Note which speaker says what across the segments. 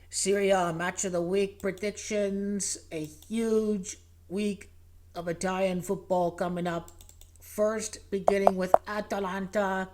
Speaker 1: Serie A match of the week predictions. A huge week of Italian football coming up. First, beginning with Atalanta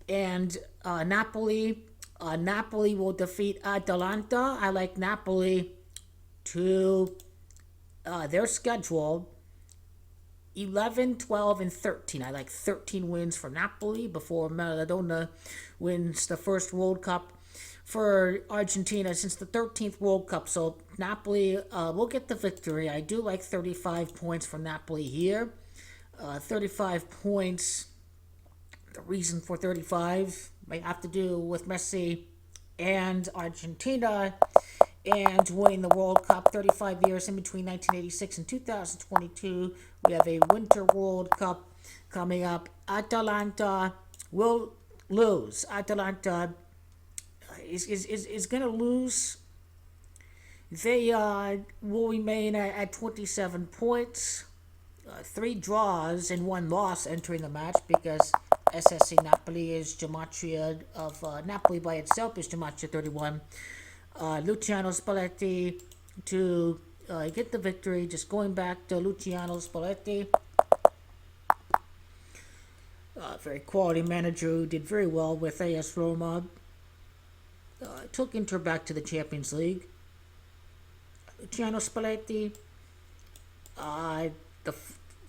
Speaker 1: and Napoli. Napoli will defeat Atalanta. I like Napoli to their schedule 11, 12, and 13. I like 13 wins for Napoli before Maradona wins the first World Cup for Argentina since the 13th World Cup. So Napoli will get the victory. I do like 35 points for Napoli here. 35 points. The reason for 35 may have to do with Messi and Argentina and winning the World Cup 35 years in between 1986 and 2022. We have a Winter World Cup coming up. Atalanta will lose. Atalanta is going to lose. They will remain at 27 points. Three draws and one loss entering the match because SSC Napoli is Gematria of Napoli by itself is Gematria 31. Luciano Spalletti to get the victory. Just going back to Luciano Spalletti, very quality manager who did very well with AS Roma. Took Inter back to the Champions League. Luciano Spalletti, the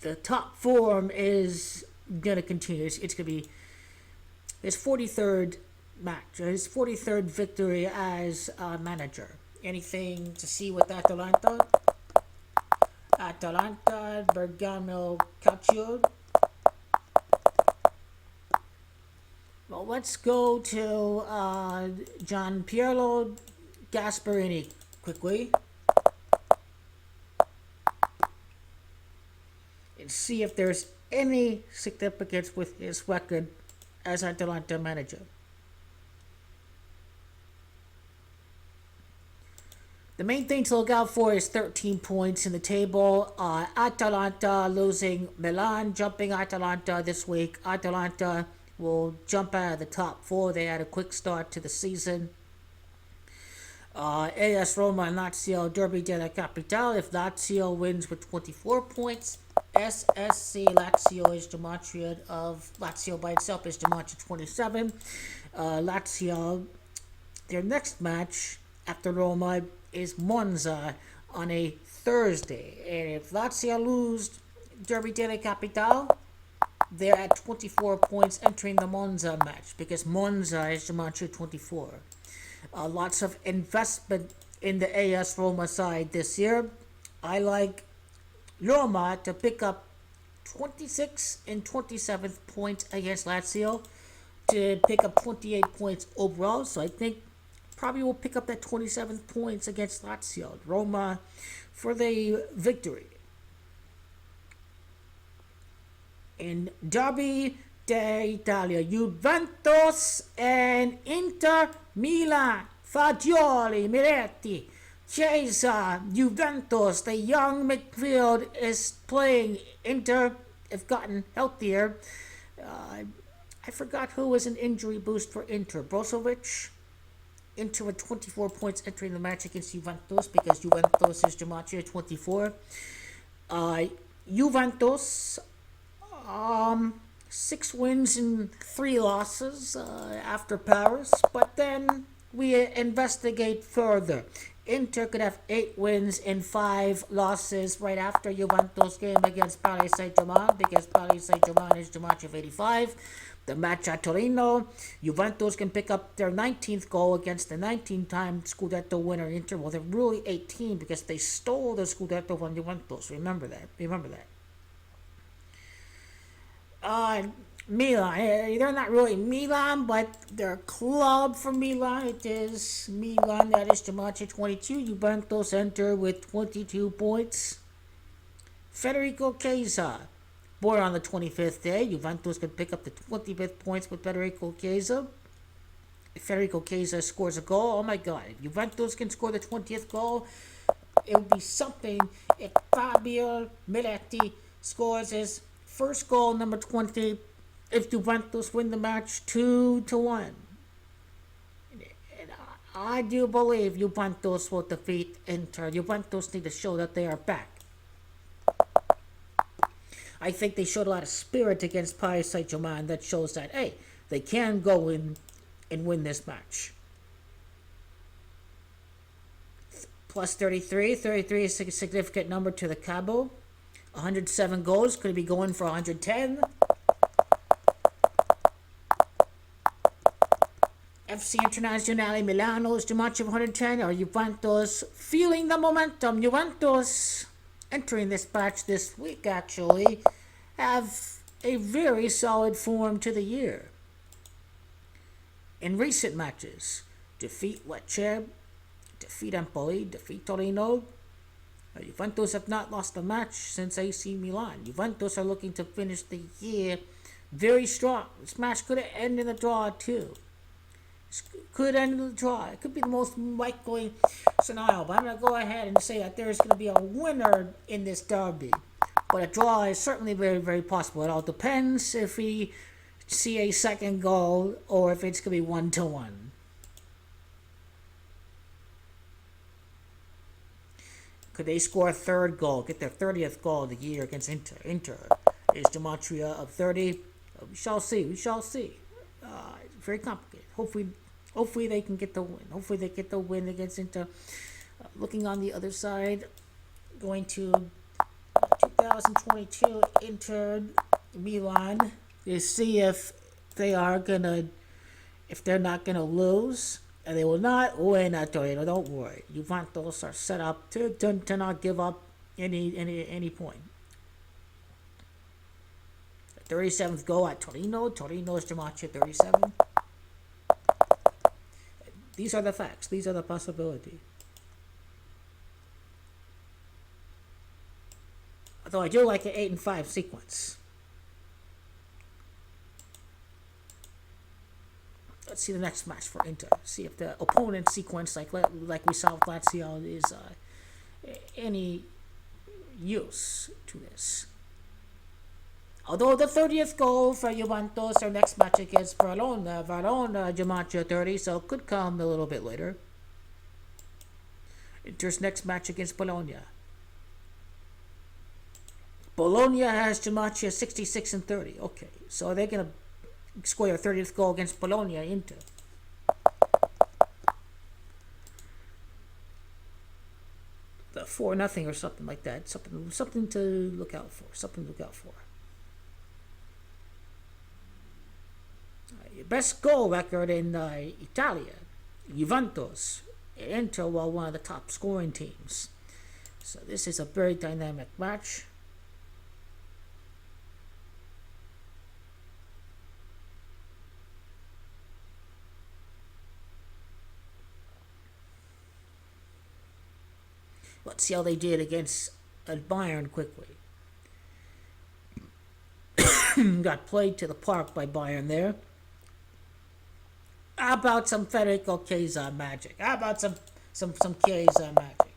Speaker 1: the top form is gonna continue. It's gonna be his 43rd match, his 43rd victory as manager. Anything to see with Atalanta? Atalanta, Bergamo, Calcio. Well, let's go to Gianpiero Gasparini quickly and see if there's any significance with his record as Atalanta manager. The main thing to look out for is 13 points in the table. Atalanta losing Milan, jumping Atalanta this week. Atalanta will jump out of the top four. They had a quick start to the season. AS Roma and Lazio, Derby della Capitale. If Lazio wins with 24 points, SSC Lazio is Gematria of Lazio by itself is Gematria 27. Lazio, their next match after Roma is Monza on a Thursday. And if Lazio lose Derby della Capitale, they're at 24 points entering the Monza match because Monza is Gematria 24. Lots of investment in the AS Roma side this year. I like Roma to pick up 26 and 27th points against Lazio to pick up 28 points overall. So I think probably will pick up that 27th points against Lazio. Roma for the victory. In Derby d'Italia, Juventus and Inter Milan, Fagioli, Miretti, Chiesa, Juventus, the young midfield is playing. Inter have gotten healthier. I forgot who was an injury boost for Inter. Brozovic. Inter with 24 points entering the match against Juventus because Juventus is Gematria 24. Juventus, 6 wins and 3 losses after Paris, but then we investigate further. Inter could have 8 wins and 5 losses right after Juventus game against Paris Saint-Germain because Paris Saint-Germain is Gematria of 85. The match at Torino, Juventus can pick up their 19th goal against the 19-time Scudetto winner Inter. Well, they're really 18 because they stole the Scudetto from Juventus. Remember that. Milan, they're not really Milan, but they're a club from Milan. It is Milan, that is Gematria 22. Juventus enter with 22 points. Federico Chiesa, born on the 25th day. Juventus can pick up the 25th points with Federico Chiesa. If Federico Chiesa scores a goal, oh my God. If Juventus can score the 20th goal, it would be something if Fabio Miretti scores his first goal, number 20, if Juventus win the match 2-1. And I do believe Juventus will defeat Inter. Juventus need to show that they are back. I think they showed a lot of spirit against Paris Saint-Germain that shows that, hey, they can go in and win this match. Plus 33. 33 is a significant number to the Cabo. 107 goals. Could it be going for 110? FC Internazionale Milano's too much of 110. Or Juventus feeling the momentum? Juventus entering this match this week actually have a very solid form to the year. In recent matches, defeat Lecce, defeat Empoli, defeat Torino. Juventus have not lost a match since AC Milan. Juventus are looking to finish the year very strong. This match could end in a draw too. Could end in a draw. It could be the most likely scenario. But I'm going to go ahead and say that there's going to be a winner in this derby. But a draw is certainly very, very possible. It all depends if we see a second goal or if it's going to be 1-1. Could they score a third goal, get their 30th goal of the year against Inter? Inter is gematria of 30. We shall see. We shall see. It's very complicated. Hopefully they can get the win. Hopefully they get the win against Inter. Looking on the other side, going to 2022 Inter Milan to see if they're not gonna lose. And they will not win at Torino. Don't worry. Juventus are set up to not give up any point. The 37th goal at Torino. Torino's gematria 37. These are the facts. These are the possibilities. Although I do like an 8 and 5 sequence. Let's see the next match for Inter. See if the opponent sequence, like we saw with Lazio, is any use to this. Although the 30th goal for Juventus, our next match against Verona, gematria 30, so it could come a little bit later. Inter's next match against Bologna. Bologna has gematria 66 and 30. Okay, so they're going to score their 30th goal against Bologna Inter. The 4-0 or something like that. Something to look out for. Best goal record in Italia. Juventus. Inter were one of the top scoring teams. So this is a very dynamic match. Let's see how they did against Bayern quickly. Got played to the park by Bayern there. How about some Federico Chiesa magic? How about some Chiesa magic?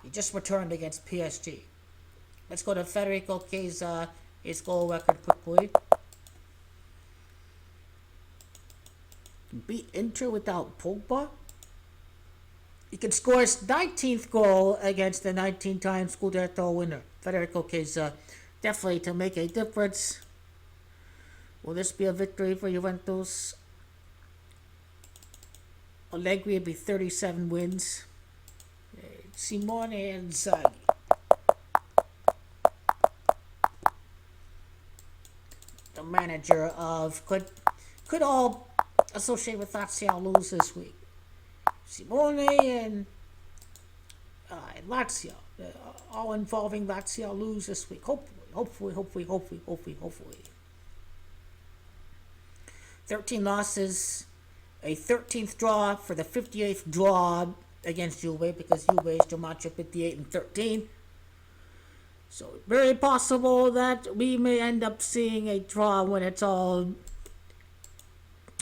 Speaker 1: He just returned against PSG. Let's go to Federico Chiesa. His goal record quickly. Beat Inter without Pogba. He can score his 19th goal against the 19-time Scudetto winner, Federico Chiesa. Definitely to make a difference. Will this be a victory for Juventus? Allegri will be 37 wins. Simone Inzaghi. The manager of could all associate with Lazio lose this week. Simone and Lazio, all involving Lazio lose this week. Hopefully. 13 losses, a 13th draw for the 58th draw against Juve because Juve is gematria 58 and 13. So very possible that we may end up seeing a draw when it's all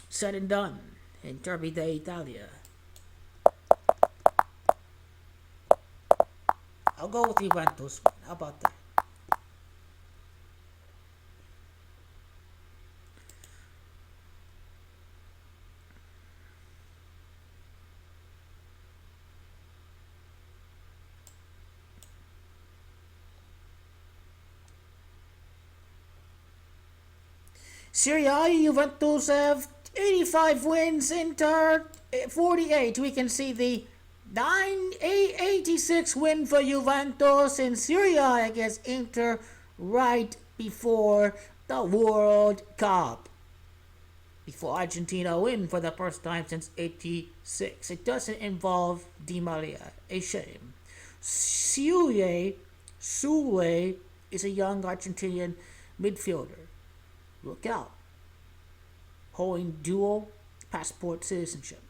Speaker 1: said and done in Derby d'Italia. I'll go with Juventus. How about that? Serie A, Juventus have 85 wins, Inter 48. We can see the 86 win for Juventus in Serie A against Inter right before the World Cup. Before Argentina win for the first time since 86. It doesn't involve Di Maria. A shame. Sule is a young Argentinian midfielder. Look out. Holding dual passport citizenship.